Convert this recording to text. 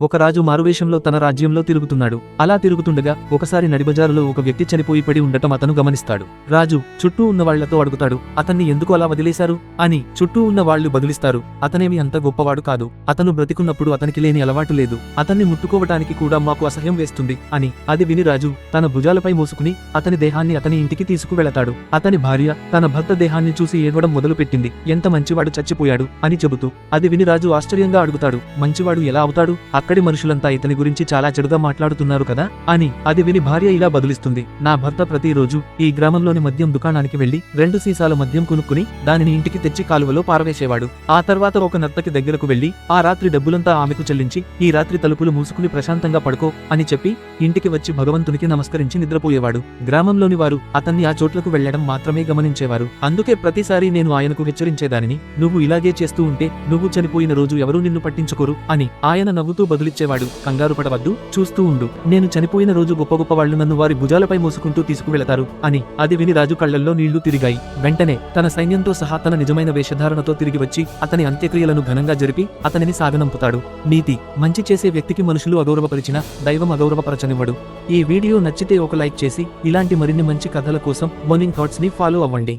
ఒక రాజు మారువేషంలో తన రాజ్యంలో తిరుగుతున్నాడు. అలా తిరుగుతుండగా ఒకసారి నడిబజారులో ఒక వ్యక్తి చనిపోయి పడి ఉండటం అతను గమనిస్తాడు. రాజు చుట్టూ ఉన్న వాళ్లతో అడుగుతాడు, అతన్ని ఎందుకు అలా వదిలేశారు అని. చుట్టూ ఉన్న వాళ్లు బదులిస్తారు, అతనేమి అంత గొప్పవాడు కాదు. అతను బ్రతికున్నప్పుడు అతనికి లేని అలవాటు లేదు. అతన్ని ముట్టుకోవటానికి కూడా మాకు అసహ్యం వేస్తుంది అని. అది విని రాజు తన భుజాలపై మోసుకుని అతని దేహాన్ని అతని ఇంటికి తీసుకువెళతాడు. అతని భార్య తన భర్త దేహాన్ని చూసి ఏడవడం మొదలుపెట్టింది. ఎంత మంచివాడు చచ్చిపోయాడు అని చెబుతూ. అది విని రాజు ఆశ్చర్యంగా అడుగుతాడు, మంచివాడు ఎలా అవుతాడు? అక్కడి మనుషులంతా ఇతని గురించి చాలా చెడుగా మాట్లాడుతున్నారు కదా అని. అది విని భార్య ఇలా బదులిస్తుంది, నా భర్త ప్రతిరోజు ఈ గ్రామంలోని మద్యం దుకాణానికి వెళ్లి 2 సీసాల మద్యం కొనుక్కుని దానిని ఇంటికి తెచ్చి కాలువలో పారవేసేవాడు. ఆ తర్వాత ఒక నర్తకి దగ్గరకు వెళ్లి ఆ రాత్రి డబ్బులంతా ఆమెకు చెల్లించి ఈ రాత్రి తలుపులు మూసుకుని ప్రశాంతంగా పడుకో అని చెప్పి ఇంటికి వచ్చి భగవంతునికి నమస్కరించి నిద్రపోయేవాడు. గ్రామంలోని వారు అతన్ని ఆ చోట్లకు వెళ్లడం మాత్రమే గమనించేవారు. అందుకే ప్రతిసారి నేను ఆయనకు హెచ్చరించేదానిని, నువ్వు ఇలాగే చేస్తూ ఉంటే నువ్వు చనిపోయిన రోజు ఎవరూ నిన్ను పట్టించుకోరు అని. ఆయన నవ్వుతూ బదులిచ్చేవాడు, కంగారు పడవద్దు, చూస్తూ ఉండు. నేను చనిపోయిన రోజు గొప్ప గొప్ప వాళ్లు నన్ను వారి భుజాలపై మోసుకుంటూ తీసుకువెళతారు అని. అది విని రాజు కళ్లల్లో నీళ్లు తిరిగాయి. వెంటనే తన సైన్యంతో సహా తన నిజమైన వేషధారణతో తిరిగి వచ్చి అతని అంత్యక్రియలను ఘనంగా జరిపి అతనిని సాగనంపుతాడు. నీతి: మంచి చేసే వ్యక్తికి మనుషులు అగౌరవపరిచినా దైవం అగౌరవపరచనివ్వడు. ఈ వీడియో నచ్చితే ఒక లైక్ చేసి ఇలాంటి మరిన్ని మంచి కథల కోసం మార్నింగ్ థాట్స్ ని ఫాలో అవ్వండి.